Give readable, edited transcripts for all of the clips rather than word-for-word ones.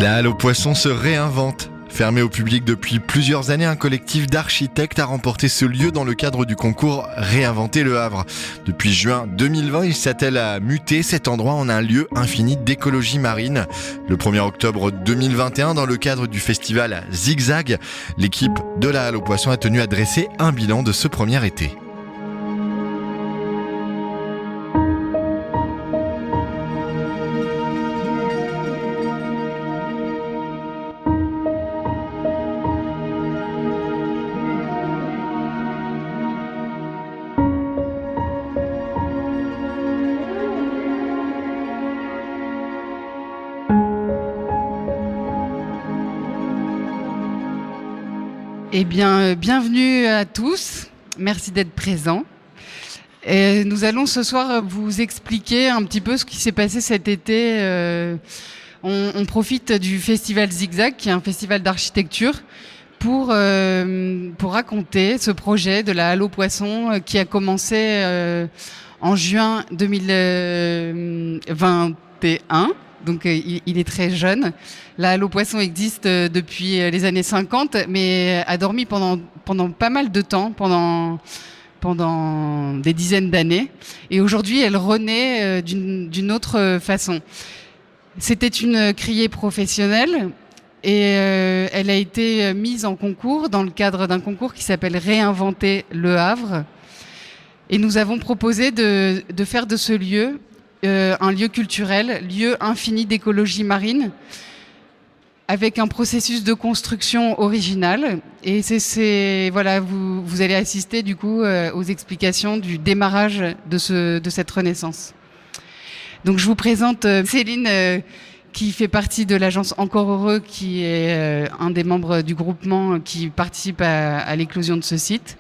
La Halle aux Poissons se réinvente. Fermé au public depuis plusieurs années, un collectif d'architectes a remporté ce lieu dans le cadre du concours Réinventer le Havre. Depuis juin 2020, il s'attelle à muter cet endroit en un lieu infini d'écologie marine. Le 1er octobre 2021, dans le cadre du festival Zigzag, l'équipe de la Halle aux Poissons a tenu à dresser un bilan de ce premier été. Eh bien, bienvenue à tous. Merci d'être présents. Et nous allons ce soir vous expliquer un petit peu ce qui s'est passé cet été. On profite du festival Zigzag, qui est un festival d'architecture, pour raconter ce projet de la Halle aux Poissons qui a commencé en juin 2021. Donc il est très jeune. La Halle aux Poissons existe depuis les années 50, mais a dormi pendant pas mal de temps, pendant des dizaines d'années. Et aujourd'hui, elle renaît d'une autre façon. C'était une criée professionnelle et elle a été mise en concours dans le cadre d'un concours qui s'appelle Réinventer le Havre. Et nous avons proposé de faire de ce lieu un lieu culturel, lieu infini d'écologie marine, avec un processus de construction original. Et voilà, vous allez assister du coup aux explications du démarrage de cette renaissance. Donc je vous présente Céline, qui fait partie de l'agence Encore Heureux, qui est un des membres du groupement qui participe à l'éclosion de ce site.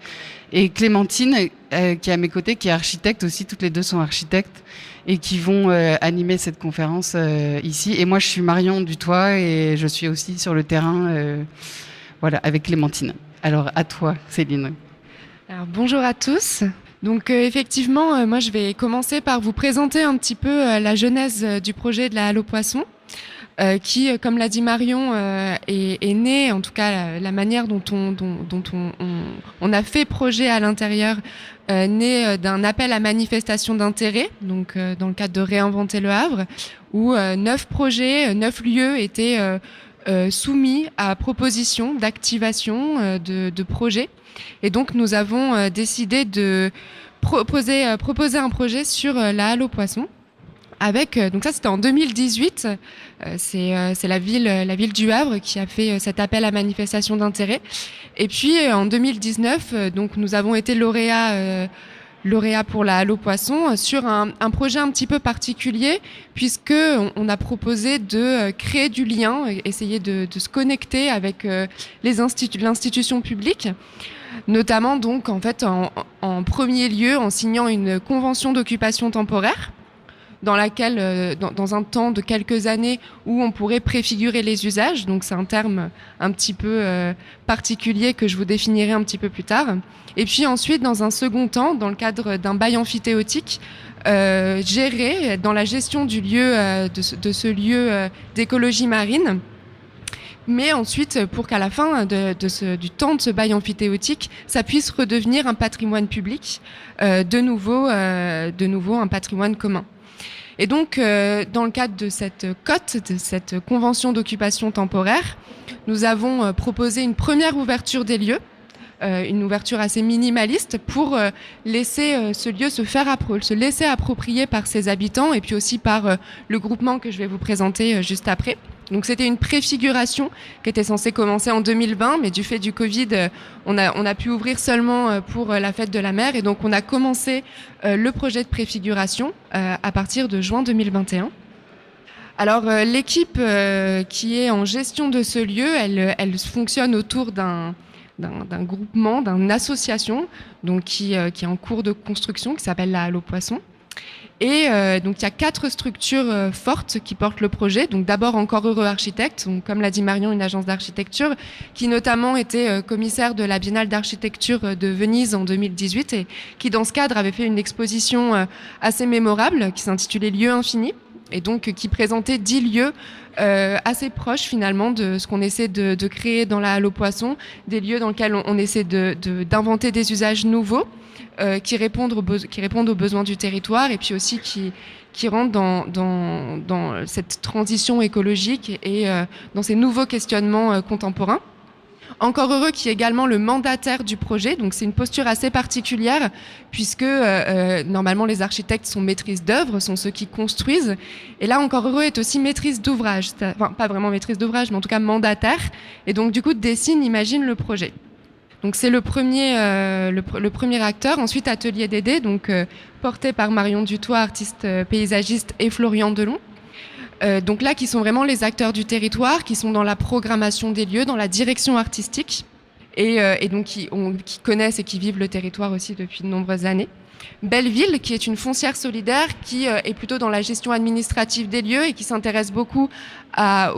Et Clémentine, qui est à mes côtés, qui est architecte aussi, toutes les deux sont architectes, et qui vont animer cette conférence ici. Et moi, je suis Marion Dutoit et je suis aussi sur le terrain voilà, avec Clémentine. Alors, à toi, Céline. Alors, bonjour à tous. Donc, effectivement, moi, je vais commencer par vous présenter un petit peu la genèse du projet de la Halle aux Poissons. Qui, comme l'a dit Marion, est né, en tout cas la manière dont on a fait projet à l'intérieur, né d'un appel à manifestation d'intérêt, donc dans le cadre de Réinventer le Havre, où 9 projets, 9 lieux étaient soumis à proposition d'activation de projets. Et donc nous avons décidé de proposer un projet sur la Halle aux Poissons. Donc ça c'était en 2018, c'est la ville du Havre qui a fait cet appel à manifestation d'intérêt. Et puis en 2019, donc nous avons été lauréats pour la Halle aux Poissons sur un projet un petit peu particulier, puisque on a proposé de créer du lien, essayer de se connecter avec l'institution publique. Notamment donc en fait en premier lieu en signant une convention d'occupation temporaire, dans laquelle, dans un temps de quelques années, où on pourrait préfigurer les usages. Donc c'est un terme un petit peu particulier que je vous définirai un petit peu plus tard. Et puis ensuite, dans un second temps, dans le cadre d'un bail amphithéotique, géré dans la gestion du lieu, de ce lieu d'écologie marine. Mais ensuite, pour qu'à la fin du temps de ce bail amphithéotique, ça puisse redevenir un patrimoine public, de nouveau un patrimoine commun. Et donc, dans le cadre de cette cote, de cette convention d'occupation temporaire, nous avons proposé une première ouverture des lieux, une ouverture assez minimaliste pour laisser ce lieu se laisser approprier par ses habitants et puis aussi par le groupement que je vais vous présenter juste après. Donc c'était une préfiguration qui était censée commencer en 2020, mais du fait du Covid, on a pu ouvrir seulement pour la fête de la mer, et donc on a commencé le projet de préfiguration à partir de juin 2021. Alors l'équipe qui est en gestion de ce lieu, elle fonctionne autour d'un groupement, d'une association, donc qui est en cours de construction, qui s'appelle la Halle aux Poissons. Et donc il y a 4 structures fortes qui portent le projet. Donc d'abord Encore Heureux Architectes, donc comme l'a dit Marion, une agence d'architecture qui notamment était commissaire de la Biennale d'architecture de Venise en 2018 et qui dans ce cadre avait fait une exposition assez mémorable qui s'intitulait Lieux infinis et donc qui présentait 10 lieux assez proches finalement de ce qu'on essaie de créer dans la Halle aux Poissons, des lieux dans lesquels on essaie d'inventer des usages nouveaux qui répondent aux besoins du territoire, et puis aussi qui rentrent dans cette transition écologique et dans ces nouveaux questionnements contemporains. Encore heureux qui est également le mandataire du projet, donc c'est une posture assez particulière puisque normalement les architectes sont maîtrises d'œuvre, sont ceux qui construisent, et là Encore heureux est aussi maîtrise d'ouvrage, enfin pas vraiment maîtrise d'ouvrage mais en tout cas mandataire, et donc du coup dessine, imagine le projet. Donc c'est le premier acteur. Ensuite Atelier Dédé, donc porté par Marion Dutoit, artiste paysagiste, et Florian Delon. Donc là, qui sont vraiment les acteurs du territoire, qui sont dans la programmation des lieux, dans la direction artistique, et donc qui connaissent et qui vivent le territoire aussi depuis de nombreuses années. Belleville, qui est une foncière solidaire, qui est plutôt dans la gestion administrative des lieux et qui s'intéresse beaucoup à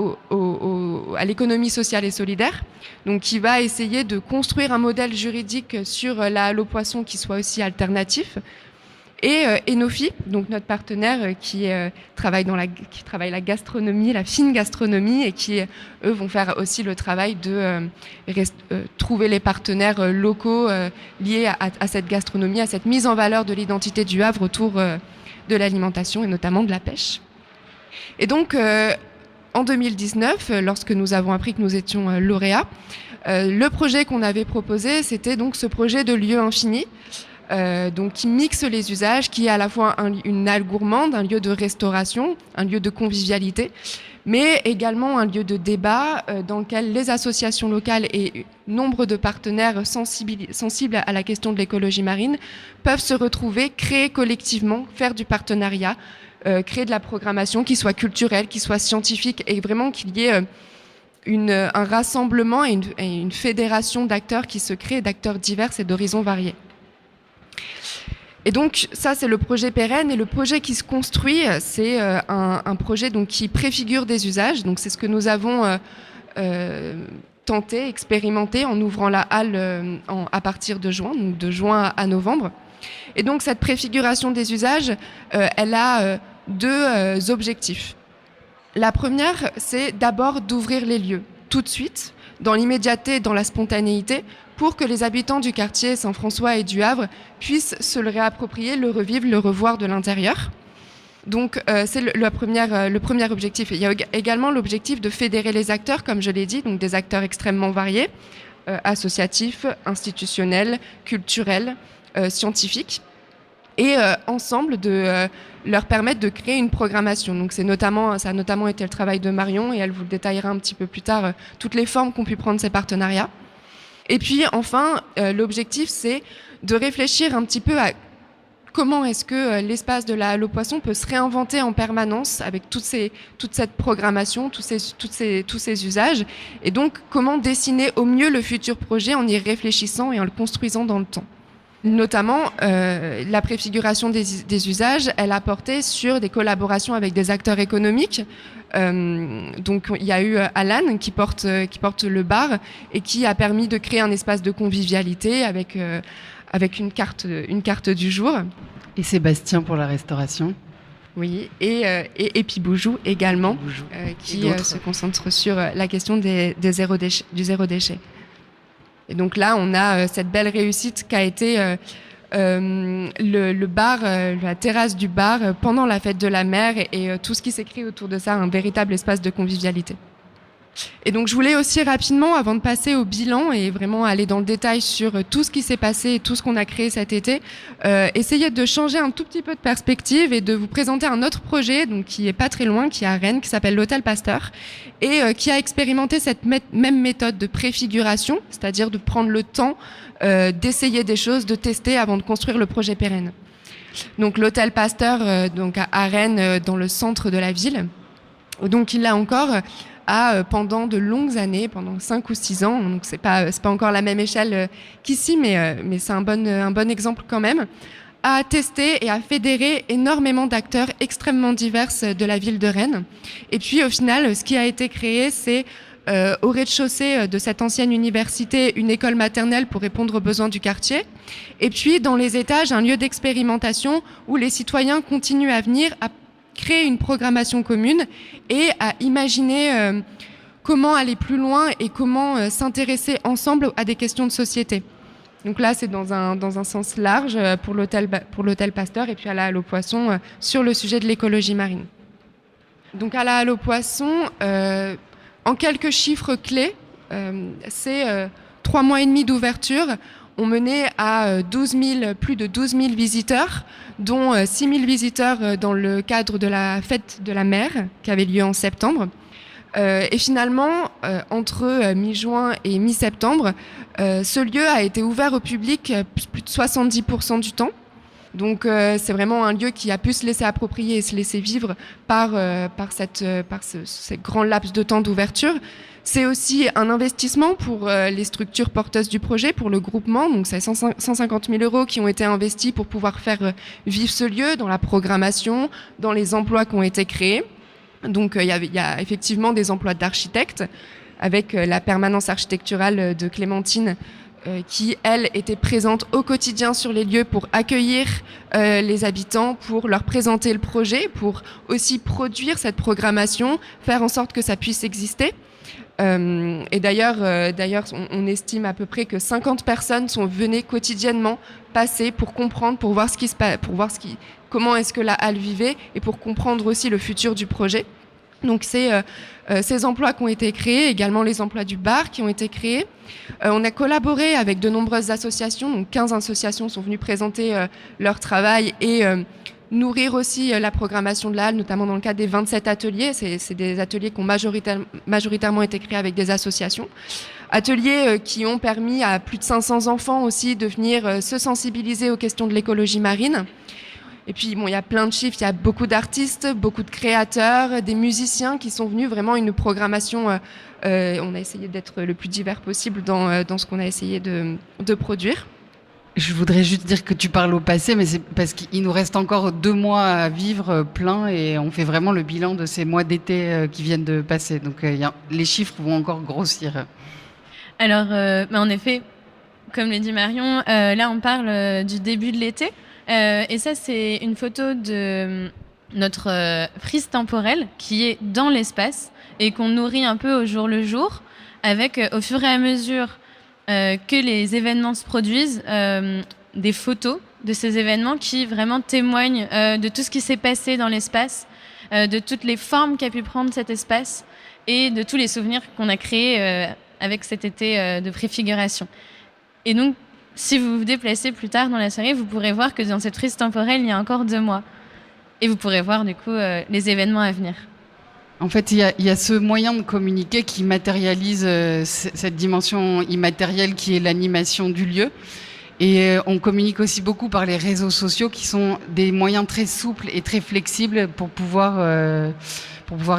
l'économie sociale et solidaire, donc qui va essayer de construire un modèle juridique sur la Halle aux Poissons qui soit aussi alternatif. Et Enofi, donc notre partenaire qui travaille la gastronomie, la fine gastronomie, et qui, eux, vont faire aussi le travail de trouver les partenaires locaux liés à cette gastronomie, à cette mise en valeur de l'identité du Havre autour de l'alimentation et notamment de la pêche. Et donc, en 2019, lorsque nous avons appris que nous étions lauréats, le projet qu'on avait proposé, c'était donc ce projet de lieu infini, donc qui mixe les usages, qui est à la fois une halle gourmande, un lieu de restauration, un lieu de convivialité, mais également un lieu de débat dans lequel les associations locales et nombre de partenaires sensibles à la question de l'écologie marine peuvent se retrouver, créer collectivement, faire du partenariat, créer de la programmation qui soit culturelle, qui soit scientifique, et vraiment qu'il y ait un rassemblement et une fédération d'acteurs qui se crée, d'acteurs divers et d'horizons variés. Et donc ça, c'est le projet pérenne, et le projet qui se construit, c'est un projet donc qui préfigure des usages. Donc c'est ce que nous avons tenté, expérimenté en ouvrant la halle à partir de juin, donc de juin à novembre. Et donc cette préfiguration des usages, elle a deux objectifs. La première, c'est d'abord d'ouvrir les lieux tout de suite, dans l'immédiateté, dans la spontanéité, pour que les habitants du quartier Saint-François et du Havre puissent se le réapproprier, le revivre, le revoir de l'intérieur. Donc c'est le premier objectif. Il y a également l'objectif de fédérer les acteurs, comme je l'ai dit, donc des acteurs extrêmement variés, associatifs, institutionnels, culturels, scientifiques, et ensemble de leur permettre de créer une programmation. Donc ça a notamment été le travail de Marion, et elle vous le détaillera un petit peu plus tard, toutes les formes qu'ont pu prendre ces partenariats. Et puis enfin, l'objectif, c'est de réfléchir un petit peu à comment est-ce que l'espace de la Halle aux Poissons peut se réinventer en permanence avec toute cette programmation, tous ces usages, et donc comment dessiner au mieux le futur projet en y réfléchissant et en le construisant dans le temps. Notamment, la préfiguration des usages, elle a porté sur des collaborations avec des acteurs économiques. Donc, il y a eu Alan qui porte le bar et qui a permis de créer un espace de convivialité avec une carte du jour. Et Sébastien pour la restauration. Oui, et Piboujou également, qui se concentre sur la question du zéro déchet. Et donc là, on a cette belle réussite qu'a été le bar, la terrasse du bar pendant la fête de la mer, et tout ce qui s'est créé autour de ça, un véritable espace de convivialité. Et donc je voulais aussi rapidement, avant de passer au bilan et vraiment aller dans le détail sur tout ce qui s'est passé et tout ce qu'on a créé cet été, essayer de changer un tout petit peu de perspective et de vous présenter un autre projet, donc qui est pas très loin, qui est à Rennes, qui s'appelle l'Hôtel Pasteur, et qui a expérimenté cette même méthode de préfiguration, c'est-à-dire de prendre le temps d'essayer des choses, de tester avant de construire le projet pérenne. Donc l'Hôtel Pasteur, donc à Rennes, dans le centre de la ville. Donc il a encore pendant de longues années, pendant 5 ou 6 ans, donc c'est pas encore la même échelle qu'ici, mais c'est un bon exemple quand même, a testé et a fédéré énormément d'acteurs extrêmement divers de la ville de Rennes. Et puis au final, ce qui a été créé, c'est au rez-de-chaussée de cette ancienne université, une école maternelle pour répondre aux besoins du quartier. Et puis dans les étages, un lieu d'expérimentation où les citoyens continuent à venir créer une programmation commune et à imaginer comment aller plus loin et comment s'intéresser ensemble à des questions de société. Donc là, c'est dans un sens large pour l'hôtel Pasteur et puis à la Halle aux Poissons sur le sujet de l'écologie marine. Donc à la Halle aux Poissons, en quelques chiffres clés, c'est 3 mois et demi d'ouverture. On menait à plus de 12 000 visiteurs, dont 6 000 visiteurs dans le cadre de la fête de la mer qui avait lieu en septembre. Et finalement, entre mi-juin et mi-septembre, ce lieu a été ouvert au public plus de 70% du temps. Donc c'est vraiment un lieu qui a pu se laisser approprier et se laisser vivre par ce grand laps de temps d'ouverture. C'est aussi un investissement pour les structures porteuses du projet, pour le groupement. Donc c'est 150 000 € qui ont été investis pour pouvoir faire vivre ce lieu dans la programmation, dans les emplois qui ont été créés. Donc il y a effectivement des emplois d'architectes avec la permanence architecturale de Clémentine qui, elle, était présente au quotidien sur les lieux pour accueillir les habitants, pour leur présenter le projet, pour aussi produire cette programmation, faire en sorte que ça puisse exister. Et d'ailleurs, on estime à peu près que 50 personnes venaient quotidiennement passer pour comprendre, pour voir comment est-ce que la halle vivait et pour comprendre aussi le futur du projet. Donc c'est ces emplois qui ont été créés, également les emplois du bar qui ont été créés. On a collaboré avec de nombreuses associations, donc 15 associations sont venues présenter leur travail et nourrir aussi la programmation de la halle, notamment dans le cadre des 27 ateliers. C'est des ateliers qui ont majoritairement été créés avec des associations. Ateliers qui ont permis à plus de 500 enfants aussi de venir se sensibiliser aux questions de l'écologie marine. Et puis, il y a plein de chiffres, il y a beaucoup d'artistes, beaucoup de créateurs, des musiciens qui sont venus, vraiment une programmation. On a essayé d'être le plus divers possible dans ce qu'on a essayé de produire. Je voudrais juste dire que tu parles au passé, mais c'est parce qu'il nous reste encore 2 mois à vivre plein et on fait vraiment le bilan de ces mois d'été qui viennent de passer. Donc les chiffres vont encore grossir. Alors, en effet, comme l'a dit Marion, là on parle du début de l'été. Et ça, c'est une photo de notre frise temporelle qui est dans l'espace et qu'on nourrit un peu au jour le jour avec, au fur et à mesure que les événements se produisent, des photos de ces événements qui vraiment témoignent de tout ce qui s'est passé dans l'espace, de toutes les formes qu'a pu prendre cet espace et de tous les souvenirs qu'on a créés avec cet été de préfiguration. Et donc, si vous vous déplacez plus tard dans la soirée, vous pourrez voir que dans cette frise temporelle, il y a encore 2 mois. Et vous pourrez voir du coup les événements à venir. En fait, il y a ce moyen de communiquer qui matérialise cette dimension immatérielle qui est l'animation du lieu. Et on communique aussi beaucoup par les réseaux sociaux qui sont des moyens très souples et très flexibles pour pouvoir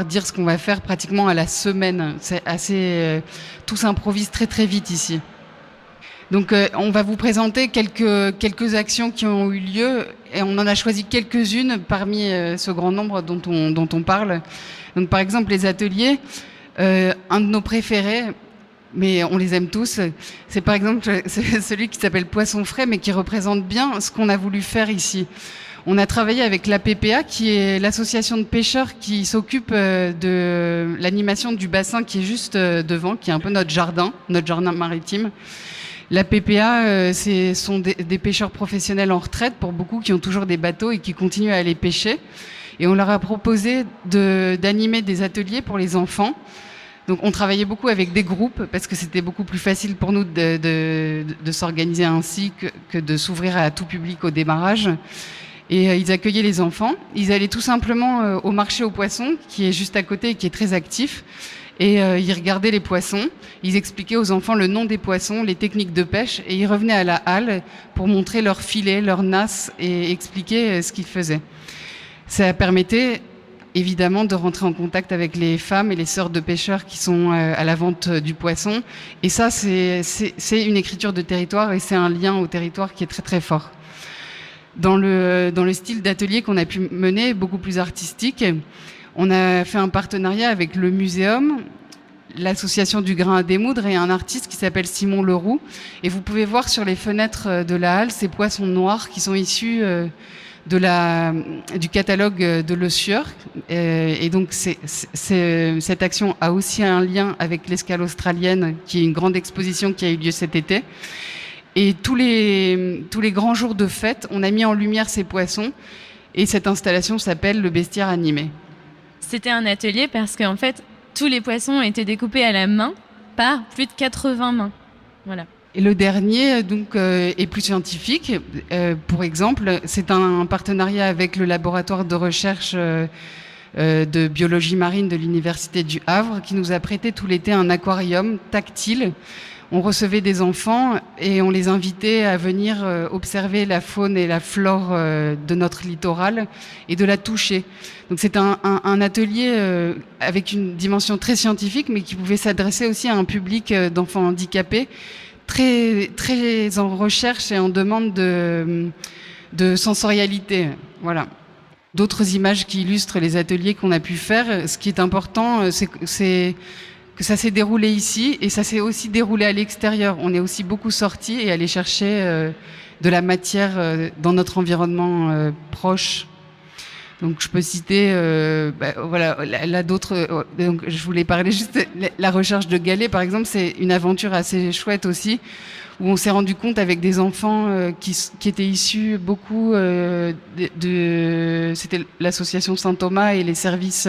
dire ce qu'on va faire pratiquement à la semaine. C'est assez... tout s'improvise très très vite ici. Donc on va vous présenter quelques actions qui ont eu lieu et on en a choisi quelques-unes parmi ce grand nombre dont on parle. Donc par exemple les ateliers, un de nos préférés, mais on les aime tous, c'est par exemple celui qui s'appelle Poisson frais mais qui représente bien ce qu'on a voulu faire ici. On a travaillé avec l'APPA, qui est l'association de pêcheurs qui s'occupe de l'animation du bassin qui est juste devant, qui est un peu notre jardin maritime. La PPA, ce sont des pêcheurs professionnels en retraite pour beaucoup qui ont toujours des bateaux et qui continuent à aller pêcher. Et on leur a proposé d'animer des ateliers pour les enfants. Donc on travaillait beaucoup avec des groupes parce que c'était beaucoup plus facile pour nous de s'organiser ainsi que de s'ouvrir à tout public au démarrage. Et ils accueillaient les enfants. Ils allaient tout simplement au marché aux poissons qui est juste à côté et qui est très actif. Et ils regardaient les poissons, ils expliquaient aux enfants le nom des poissons, les techniques de pêche, et ils revenaient à la halle pour montrer leurs filets, leurs nasses et expliquer ce qu'ils faisaient. Ça permettait évidemment de rentrer en contact avec les femmes et les sœurs de pêcheurs qui sont à la vente du poisson. Et ça, c'est une écriture de territoire et c'est un lien au territoire qui est très très fort. Dans le style d'atelier qu'on a pu mener, beaucoup plus artistique, on a fait un partenariat avec le Muséum, l'association du grain à démoudre et un artiste qui s'appelle Simon Leroux. Et vous pouvez voir sur les fenêtres de la halle ces poissons noirs qui sont issus du catalogue de Le Sieur. Et donc, cette action a aussi un lien avec l'Escale australienne, qui est une grande exposition qui a eu lieu cet été. Et tous les grands jours de fête, on a mis en lumière ces poissons. Et cette installation s'appelle le bestiaire animé. C'était un atelier parce qu'en fait, tous les poissons étaient découpés à la main par plus de 80 mains. Voilà. Et le dernier donc, est plus scientifique. Pour exemple, c'est un partenariat avec le laboratoire de recherche de biologie marine de l'Université du Havre qui nous a prêté tout l'été un aquarium tactile. On recevait des enfants et on les invitait à venir observer la faune et la flore de notre littoral et de la toucher. Donc c'est un atelier avec une dimension très scientifique, mais qui pouvait s'adresser aussi à un public d'enfants handicapés très, très en recherche et en demande de sensorialité. Voilà. D'autres images qui illustrent les ateliers qu'on a pu faire. Ce qui est important, c'est que ça s'est déroulé ici et ça s'est aussi déroulé à l'extérieur. On est aussi beaucoup sortis et allés chercher de la matière dans notre environnement proche. Donc je peux citer, voilà, là d'autres. Donc je voulais parler juste la recherche de galets, par exemple, c'est une aventure assez chouette aussi, où on s'est rendu compte avec des enfants qui étaient issus beaucoup c'était l'association Saint-Thomas et les services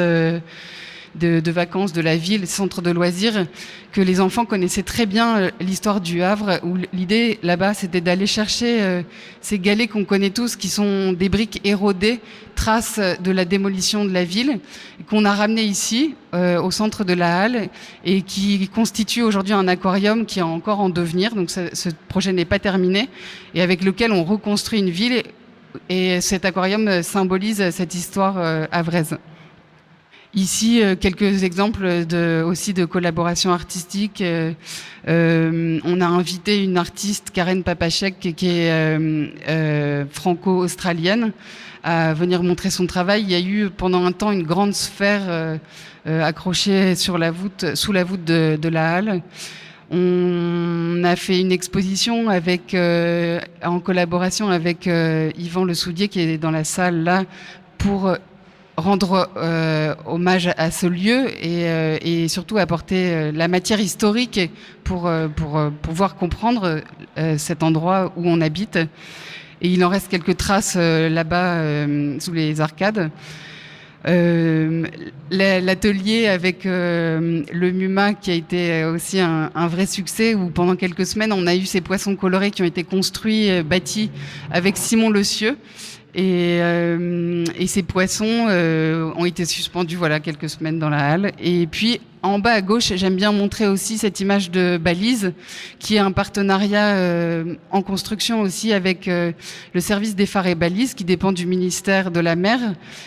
de vacances de la ville, centre de loisirs, que les enfants connaissaient très bien l'histoire du Havre, où l'idée là-bas c'était d'aller chercher ces galets qu'on connaît tous, qui sont des briques érodées, traces de la démolition de la ville, qu'on a ramené ici au centre de la halle et qui constitue aujourd'hui un aquarium qui est encore en devenir. Donc ce projet n'est pas terminé et avec lequel on reconstruit une ville, et cet aquarium symbolise cette histoire havraise. Ici, quelques exemples aussi de collaboration artistique. On a invité une artiste, Karen Papachek, qui est franco-australienne, à venir montrer son travail. Il y a eu pendant un temps une grande sphère accrochée sous la voûte de la halle. On a fait une exposition en collaboration avec Yvan Le Soudier, qui est dans la salle là, pour rendre hommage à ce lieu et surtout apporter la matière historique pour pouvoir comprendre cet endroit où on habite. Et il en reste quelques traces là-bas sous les arcades. L'atelier avec le MUMA, qui a été aussi un vrai succès, où pendant quelques semaines on a eu ces poissons colorés qui ont été construits, bâtis avec Simon Le Sieur. Et ces poissons ont été suspendus quelques semaines dans la halle. Et puis en bas à gauche, j'aime bien montrer aussi cette image de Balise, qui est un partenariat en construction aussi avec le service des phares et balises, qui dépend du ministère de la Mer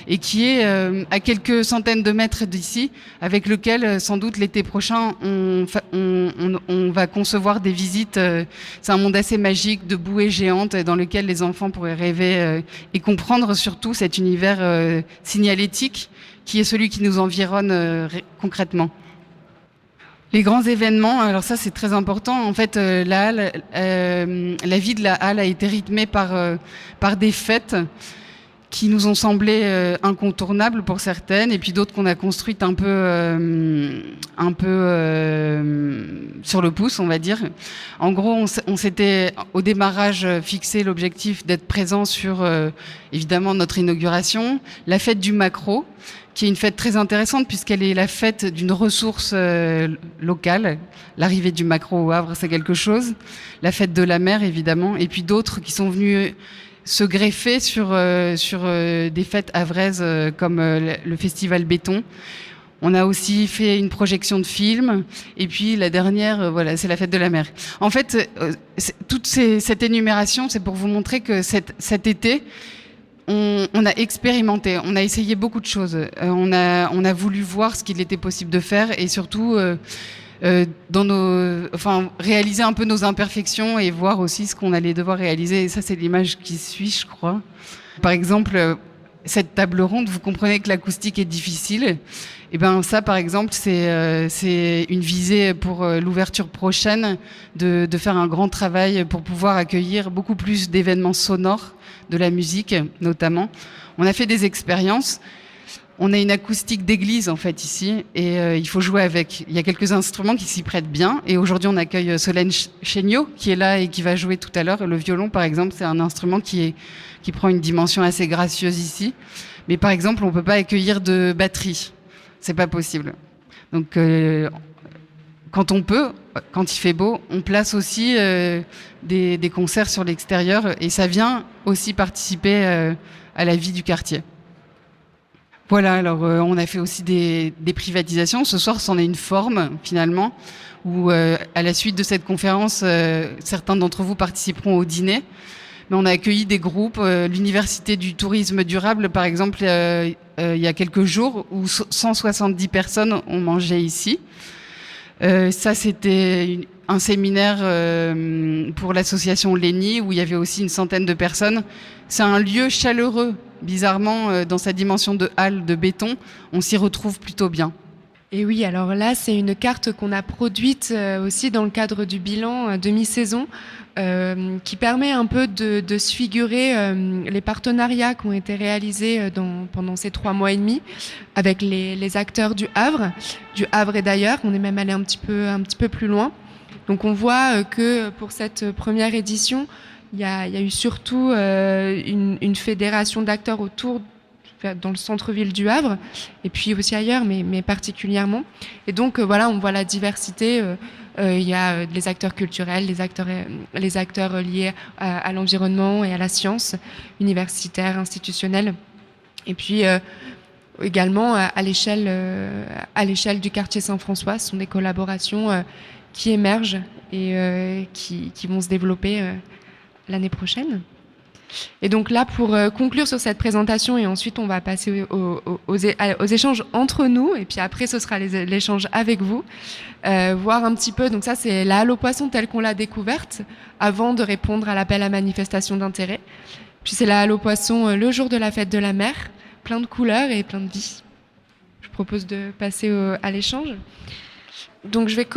et qui est à quelques centaines de mètres d'ici, avec lequel sans doute l'été prochain on va concevoir des visites. C'est un monde assez magique de bouées géantes dans lequel les enfants pourraient rêver et comprendre surtout cet univers signalétique qui est celui qui nous environne concrètement. Les grands événements, alors ça c'est très important. En fait, la halle, la vie de la halle a été rythmée par des fêtes qui nous ont semblé incontournables pour certaines, et puis d'autres qu'on a construites un peu sur le pouce, on va dire. En gros, on s'était au démarrage fixé l'objectif d'être présent sur évidemment notre inauguration, la fête du maquereau, qui est une fête très intéressante puisqu'elle est la fête d'une ressource locale. L'arrivée du maquereau au Havre, c'est quelque chose. La fête de la mer, évidemment, et puis d'autres qui sont venus se greffer sur des fêtes havraises comme le festival Béton. On a aussi fait une projection de film, et puis la dernière, c'est la fête de la mer. En fait, cette énumération, c'est pour vous montrer que cet été, on a expérimenté, on a essayé beaucoup de choses. On a voulu voir ce qu'il était possible de faire, et surtout réaliser un peu nos imperfections et voir aussi ce qu'on allait devoir réaliser. Et ça, c'est l'image qui suit, je crois. Par exemple, cette table ronde, vous comprenez que l'acoustique est difficile. Et ben ça, par exemple, c'est une visée pour l'ouverture prochaine de faire un grand travail pour pouvoir accueillir beaucoup plus d'événements sonores, de la musique notamment. On a fait des expériences. On a une acoustique d'église en fait ici et il faut jouer avec. Il y a quelques instruments qui s'y prêtent bien et aujourd'hui on accueille Solène Chéniaud qui est là et qui va jouer tout à l'heure. Le violon par exemple, c'est un instrument qui prend une dimension assez gracieuse ici. Mais par exemple, on peut pas accueillir de batterie. C'est pas possible. Donc quand on peut, quand il fait beau, on place aussi des concerts sur l'extérieur et ça vient aussi participer à la vie du quartier. Voilà, alors on a fait aussi des privatisations. Ce soir, c'en est une forme, finalement, où à la suite de cette conférence, certains d'entre vous participeront au dîner. Mais on a accueilli des groupes, l'Université du tourisme durable, par exemple, il y a quelques jours, où 170 personnes ont mangé ici. Ça, c'était un séminaire pour l'association Léni, où il y avait aussi une centaine de personnes. C'est un lieu chaleureux. Bizarrement, dans sa dimension de halle de béton, on s'y retrouve plutôt bien. Et oui, alors là, c'est une carte qu'on a produite aussi dans le cadre du bilan demi-saison, qui permet un peu de se figurer les partenariats qui ont été réalisés pendant ces 3 mois et demi avec les acteurs du Havre et d'ailleurs. On est même allé un petit peu plus loin. Donc on voit que pour cette première édition, il y a eu surtout une fédération d'acteurs autour, dans le centre-ville du Havre, et puis aussi ailleurs, mais particulièrement. Et donc voilà, on voit la diversité. Il y a les acteurs culturels, les acteurs liés à l'environnement et à la science, universitaires, institutionnels. Et puis également à l'échelle du quartier Saint-François, ce sont des collaborations qui émergent et qui vont se développer l'année prochaine. Et donc là, pour conclure sur cette présentation, et ensuite on va passer aux échanges entre nous, et puis après ce sera l'échange avec vous, voir un petit peu, donc ça c'est la Halle aux Poissons telle qu'on l'a découverte, avant de répondre à l'appel à manifestation d'intérêt. Puis c'est la Halle aux Poissons le jour de la fête de la mer, plein de couleurs et plein de vie. Je propose de passer à l'échange. Donc je vais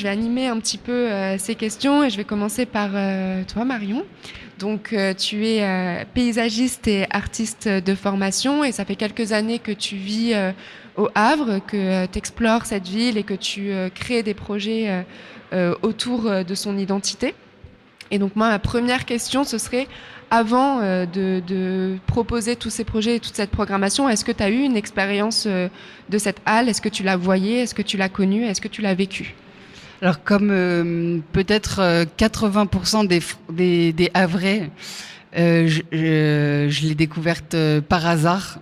animer un petit peu ces questions et je vais commencer par toi Marion. Donc tu es paysagiste et artiste de formation et ça fait quelques années que tu vis au Havre, que tu explores cette ville et que tu crées des projets autour de son identité. Et donc moi, ma première question, ce serait, avant de proposer tous ces projets et toute cette programmation, est-ce que tu as eu une expérience de cette halle? Est-ce que tu l'as voyée? Est-ce que tu l'as connue? Est-ce que tu l'as vécue? Alors comme peut-être 80% des Havrais, je l'ai découverte par hasard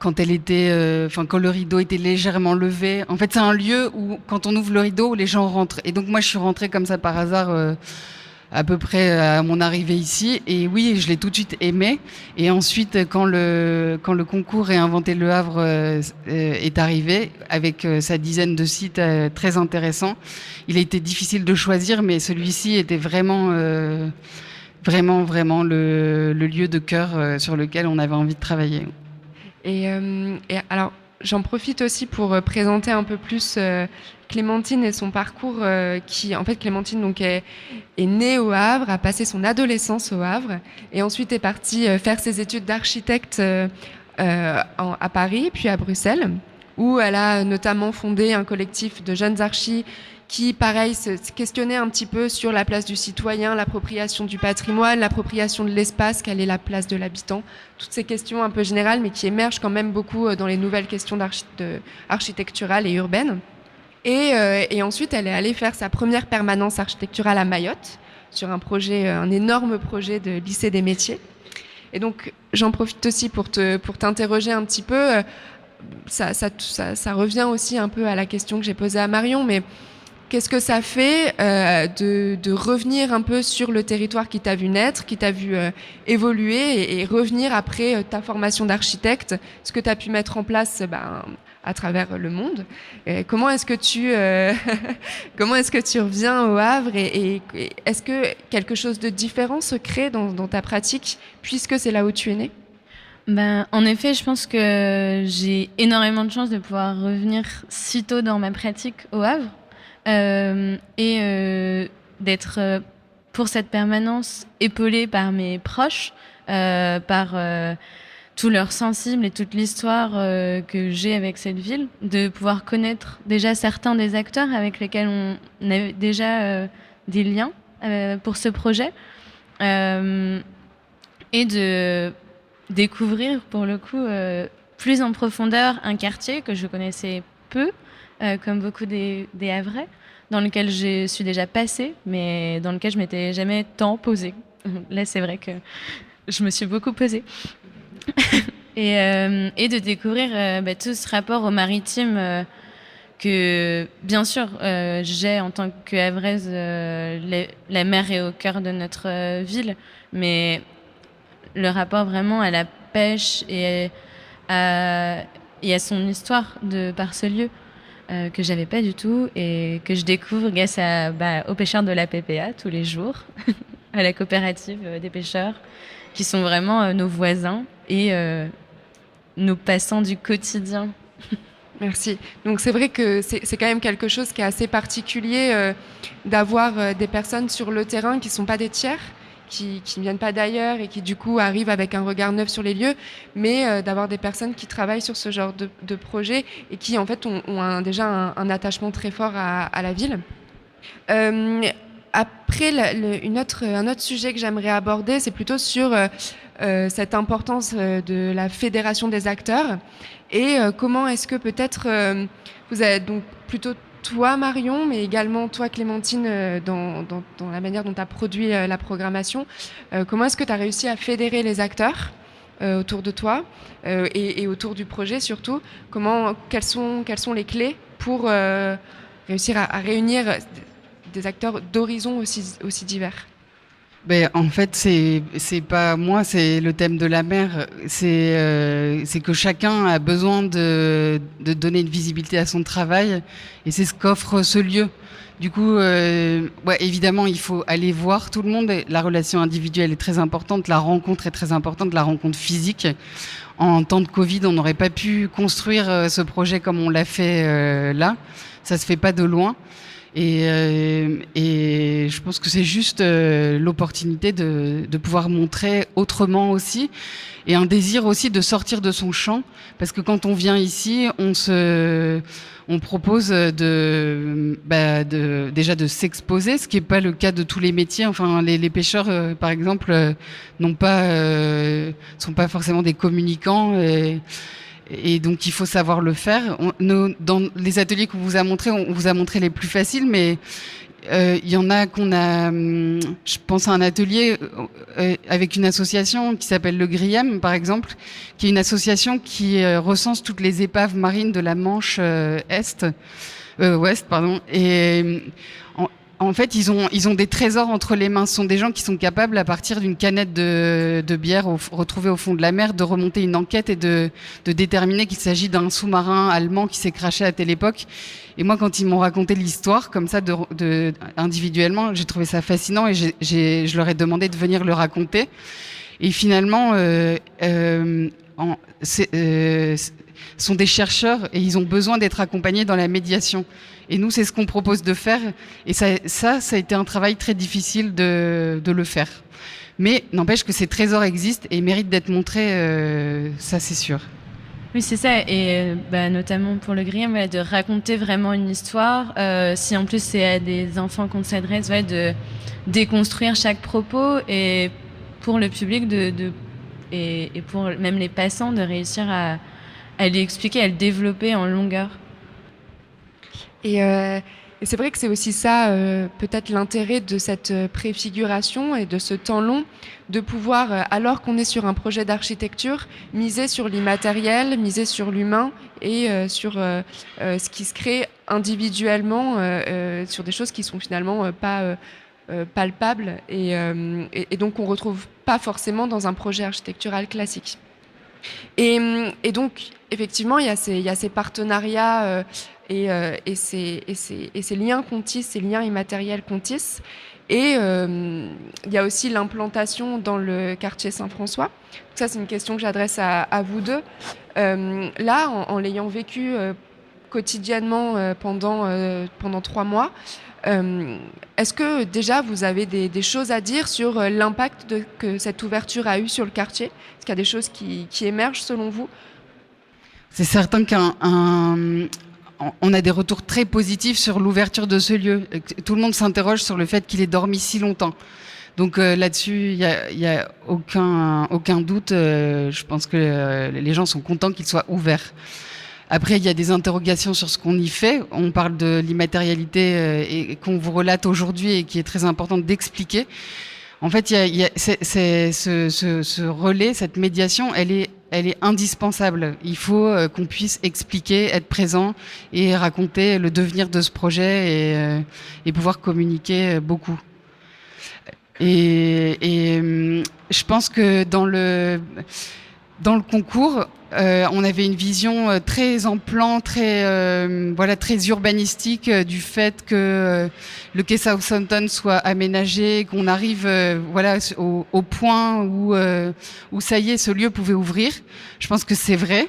quand quand le rideau était légèrement levé. En fait, c'est un lieu où quand on ouvre le rideau, les gens rentrent. Et donc moi, je suis rentrée comme ça par hasard. À peu près à mon arrivée ici. Et oui, je l'ai tout de suite aimé. Et ensuite, quand le concours Réinventer le Havre est arrivé, avec sa dizaine de sites très intéressants, il a été difficile de choisir, mais celui-ci était vraiment le lieu de cœur sur lequel on avait envie de travailler. Et alors, j'en profite aussi pour présenter un peu plus Clémentine et son parcours. Clémentine donc est née au Havre, a passé son adolescence au Havre et ensuite est partie faire ses études d'architecte à Paris, puis à Bruxelles, où elle a notamment fondé un collectif de jeunes archis qui, pareil, se questionnait un petit peu sur la place du citoyen, l'appropriation du patrimoine, l'appropriation de l'espace, quelle est la place de l'habitant, toutes ces questions un peu générales, mais qui émergent quand même beaucoup dans les nouvelles questions architecturales et urbaines. Et ensuite, elle est allée faire sa première permanence architecturale à Mayotte, sur un énorme projet de lycée des métiers. Et donc, j'en profite aussi pour t'interroger un petit peu. Ça revient aussi un peu à la question que j'ai posée à Marion, mais qu'est-ce que ça fait de revenir un peu sur le territoire qui t'a vu naître, qui t'a vu évoluer et revenir après ta formation d'architecte, ce que tu as pu mettre en place à travers le monde. Comment est-ce que tu reviens au Havre et est-ce que quelque chose de différent se crée dans ta pratique puisque c'est là où tu es né? En effet, je pense que j'ai énormément de chance de pouvoir revenir si tôt dans ma pratique au Havre et d'être pour cette permanence épaulée par mes proches, par tout leur sensible et toute l'histoire que j'ai avec cette ville, de pouvoir connaître déjà certains des acteurs avec lesquels on avait déjà des liens pour ce projet et de découvrir pour le coup plus en profondeur un quartier que je connaissais peu, comme beaucoup des Havrais, dans lequel je suis déjà passée, mais dans lequel je m'étais jamais tant posée. Là, c'est vrai que je me suis beaucoup posée. Et de découvrir tout ce rapport au maritime que, bien sûr, j'ai en tant que Havraise. La mer est au cœur de notre ville, mais le rapport vraiment à la pêche et à son histoire par ce lieu que j'avais pas du tout et que je découvre grâce aux pêcheurs de la PPA tous les jours, à la coopérative des pêcheurs, qui sont vraiment nos voisins et nos passants du quotidien. Merci. Donc c'est vrai que c'est quand même quelque chose qui est assez particulier d'avoir des personnes sur le terrain qui ne sont pas des tiers, qui ne viennent pas d'ailleurs et qui du coup arrivent avec un regard neuf sur les lieux, mais d'avoir des personnes qui travaillent sur ce genre de projet et qui en fait ont déjà un attachement très fort à la ville. Après, un autre sujet que j'aimerais aborder, c'est plutôt sur cette importance de la fédération des acteurs et comment est-ce que peut-être vous avez donc plutôt toi Marion, mais également toi Clémentine dans la manière dont tu as produit la programmation, comment est-ce que tu as réussi à fédérer les acteurs autour de toi et autour du projet surtout, quelles sont les clés pour réussir à réunir des acteurs d'horizons aussi divers? En fait, c'est pas moi, c'est le thème de la mer. C'est que chacun a besoin de donner une visibilité à son travail, et c'est ce qu'offre ce lieu. Du coup, évidemment, il faut aller voir tout le monde. La relation individuelle est très importante, la rencontre est très importante, la rencontre physique. En temps de Covid, on n'aurait pas pu construire ce projet comme on l'a fait là. Ça se fait pas de loin. Et je pense que c'est juste l'opportunité de pouvoir montrer autrement aussi, et un désir aussi de sortir de son champ, parce que quand on vient ici, on propose déjà de s'exposer, ce qui n'est pas le cas de tous les métiers. Enfin, les pêcheurs, par exemple, sont pas forcément des communicants. Et donc, il faut savoir le faire. Dans les ateliers qu'on vous a montrés, on vous a montré les plus faciles, mais il y en a qu'on a... Je pense à un atelier avec une association qui s'appelle le Griem, par exemple, qui est une association qui recense toutes les épaves marines de la Manche ouest, pardon. Et en fait, ils ont des trésors entre les mains. Ce sont des gens qui sont capables, à partir d'une canette de bière retrouvée au fond de la mer, de remonter une enquête et de déterminer qu'il s'agit d'un sous-marin allemand qui s'est crashé à telle époque. Et moi, quand ils m'ont raconté l'histoire, comme ça, individuellement, j'ai trouvé ça fascinant, et je leur ai demandé de venir le raconter. Et finalement, sont des chercheurs et ils ont besoin d'être accompagnés dans la médiation. Et nous, c'est ce qu'on propose de faire. Et ça a été un travail très difficile de le faire. Mais n'empêche que ces trésors existent et méritent d'être montrés, ça c'est sûr. Oui, c'est ça. Et notamment pour le Griem, de raconter vraiment une histoire. Si en plus c'est à des enfants qu'on s'adresse, de déconstruire chaque propos. Et pour le public, et pour même les passants, de réussir à l'expliquer, à le développer en longueur. Et c'est vrai que c'est aussi ça, peut-être l'intérêt de cette préfiguration et de ce temps long, de pouvoir, alors qu'on est sur un projet d'architecture, miser sur l'immatériel, miser sur l'humain et sur ce qui se crée individuellement, sur des choses qui sont finalement pas palpables et donc on retrouve pas forcément dans un projet architectural classique. Et donc, effectivement, il y a ces partenariats et ces liens qu'on tisse, ces liens immatériels qu'on tisse. Et il y a aussi l'implantation dans le quartier Saint-François. Ça, c'est une question que j'adresse à vous deux. Là, en l'ayant vécu quotidiennement pendant 3 mois, est-ce que déjà vous avez des choses à dire sur l'impact que cette ouverture a eu sur le quartier? Est-ce qu'il y a des choses qui émergent selon vous? C'est certain on a des retours très positifs sur l'ouverture de ce lieu. Tout le monde s'interroge sur le fait qu'il ait dormi si longtemps. Donc là-dessus, il y a aucun doute. Je pense que les gens sont contents qu'il soit ouvert. Après, il y a des interrogations sur ce qu'on y fait. On parle de l'immatérialité et qu'on vous relate aujourd'hui et qui est très important d'expliquer. En fait, ce relais, cette médiation, elle est indispensable. Il faut qu'on puisse expliquer, être présent et raconter le devenir de ce projet et pouvoir communiquer beaucoup. Et je pense que dans le concours, on avait une vision très en plan, très urbanistique du fait que le quai Southampton soit aménagé, qu'on arrive au point où ça y est, ce lieu pouvait ouvrir. Je pense que c'est vrai.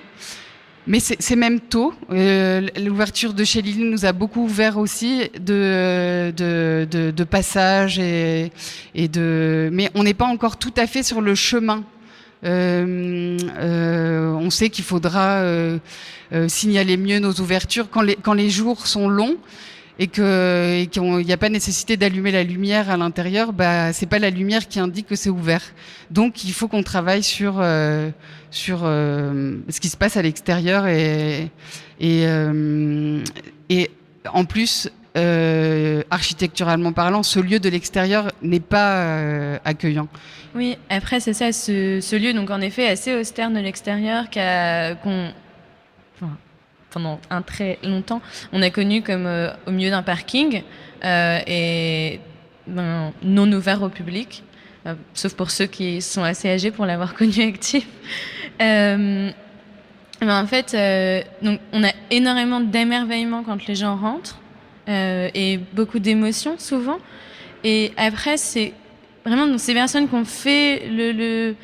Mais c'est même tôt. L'ouverture de chez Lily nous a beaucoup ouvert aussi de passages mais on n'est pas encore tout à fait sur le chemin. On sait qu'il faudra signaler mieux nos ouvertures quand les jours sont longs et qu'il n'y a pas nécessité d'allumer la lumière à l'intérieur. C'est pas la lumière qui indique que c'est ouvert. Donc il faut qu'on travaille sur ce qui se passe à l'extérieur et en plus architecturalement parlant, ce lieu de l'extérieur n'est pas accueillant. Oui, après c'est ça, ce lieu donc en effet assez austère de l'extérieur pendant un très longtemps, on a connu comme au milieu d'un parking et non ouvert au public, sauf pour ceux qui sont assez âgés pour l'avoir connu actif. Mais en fait, donc on a énormément d'émerveillement quand les gens rentrent et beaucoup d'émotions souvent. Et après, c'est vraiment donc, ces personnes qui ont fait le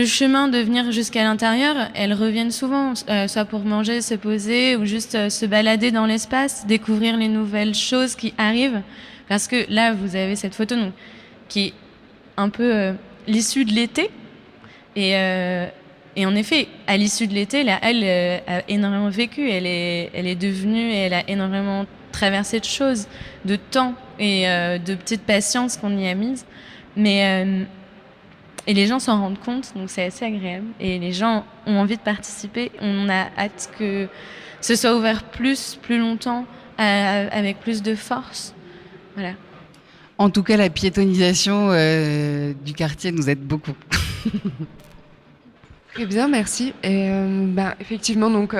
chemin de venir jusqu'à l'intérieur, elles reviennent souvent, soit pour manger, se poser, ou juste se balader dans l'espace, découvrir les nouvelles choses qui arrivent. Parce que là, vous avez cette photo donc, qui est un peu l'issue de l'été. Et en effet, à l'issue de l'été, là, elle a énormément vécu. Elle est devenue, elle a énormément traversé de choses, de temps et de petites patiences qu'on y a mises. Mais et les gens s'en rendent compte, donc c'est assez agréable. Et les gens ont envie de participer. On a hâte que ce soit ouvert plus longtemps, avec plus de force. Voilà. En tout cas, la piétonisation du quartier nous aide beaucoup. Très bien, merci. Et effectivement, donc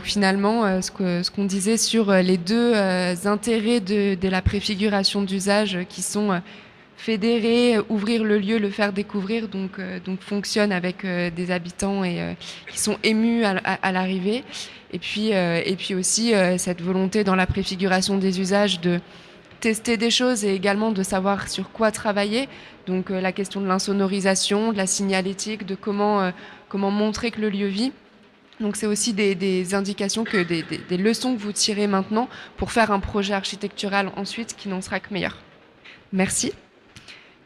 finalement, ce qu'on disait sur les deux intérêts de la préfiguration d'usage qui sont fédérer, ouvrir le lieu, le faire découvrir, donc fonctionne avec des habitants et qui sont émus à l'arrivée. Et puis aussi cette volonté dans la préfiguration des usages de tester des choses et également de savoir sur quoi travailler. Donc la question de l'insonorisation, de la signalétique, de comment montrer que le lieu vit. Donc c'est aussi des indications, des leçons que vous tirez maintenant pour faire un projet architectural ensuite qui n'en sera que meilleur. Merci.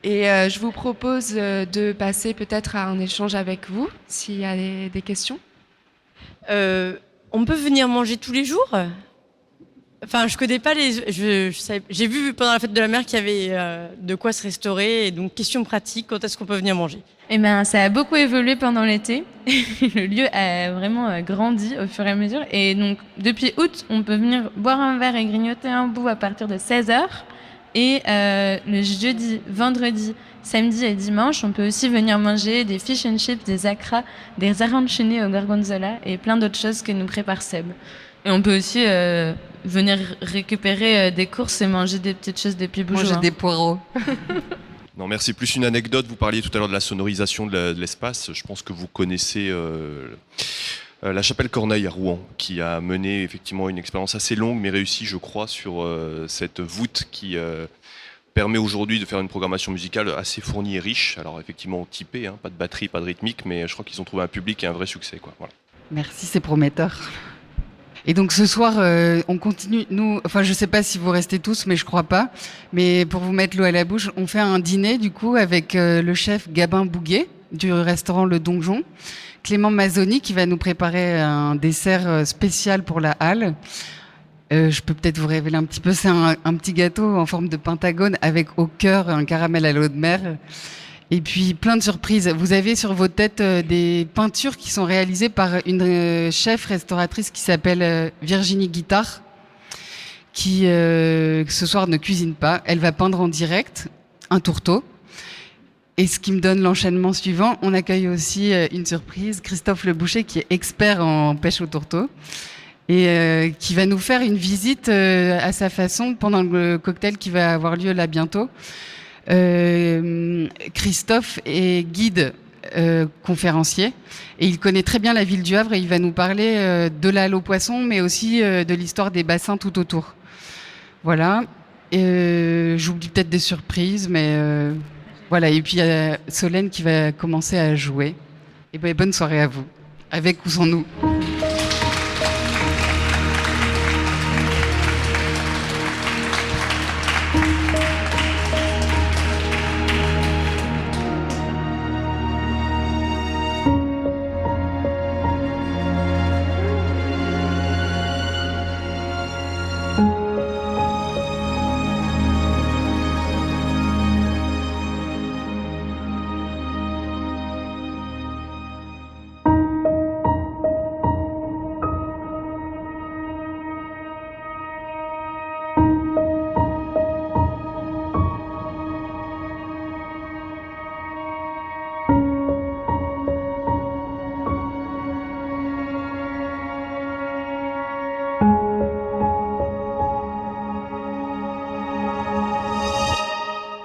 Et je vous propose de passer peut-être à un échange avec vous, s'il y a des questions. On peut venir manger tous les jours ? Enfin, je connais pas j'ai vu pendant la fête de la mer qu'il y avait de quoi se restaurer. Et donc, question pratique, quand est-ce qu'on peut venir manger ? Eh ben, ça a beaucoup évolué pendant l'été. Le lieu a vraiment grandi au fur et à mesure. Et donc, depuis août, on peut venir boire un verre et grignoter un bout à partir de 16h. Et le jeudi, vendredi, samedi et dimanche, on peut aussi venir manger des fish and chips, des akras, des arancini au gorgonzola et plein d'autres choses que nous prépare Seb. Et on peut aussi venir récupérer des courses et manger des petites choses des Piboujoux. Manger des poireaux. Non, merci. Plus une anecdote. Vous parliez tout à l'heure de la sonorisation de l'espace. Je pense que vous connaissez la chapelle Corneille à Rouen, qui a mené effectivement une expérience assez longue mais réussie, je crois, sur cette voûte qui permet aujourd'hui de faire une programmation musicale assez fournie et riche. Alors effectivement typée, pas de batterie, pas de rythmique, mais je crois qu'ils ont trouvé un public et un vrai succès, quoi. Voilà. Merci, c'est prometteur. Et donc ce soir, on continue. Nous, enfin, je sais pas si vous restez tous, mais je crois pas. Mais pour vous mettre l'eau à la bouche, on fait un dîner du coup avec le chef Gabin Bouguet du restaurant Le Donjon, Clément Mazzoni qui va nous préparer un dessert spécial pour la halle. Je peux peut-être vous révéler un petit peu. C'est un petit gâteau en forme de pentagone avec au cœur un caramel à l'eau de mer. Et puis plein de surprises. Vous avez sur vos têtes des peintures qui sont réalisées par une chef restauratrice qui s'appelle Virginie Guittard, qui ce soir ne cuisine pas. Elle va peindre en direct un tourteau. Et ce qui me donne l'enchaînement suivant, on accueille aussi une surprise, Christophe Le Boucher, qui est expert en pêche au tourteau et qui va nous faire une visite à sa façon pendant le cocktail qui va avoir lieu là bientôt. Christophe est guide conférencier et il connaît très bien la ville du Havre et il va nous parler de la halle aux poissons mais aussi de l'histoire des bassins tout autour. Voilà. J'oublie peut-être des surprises mais voilà. Et puis il y a Solène qui va commencer à jouer. Et bonne soirée à vous, avec ou sans nous.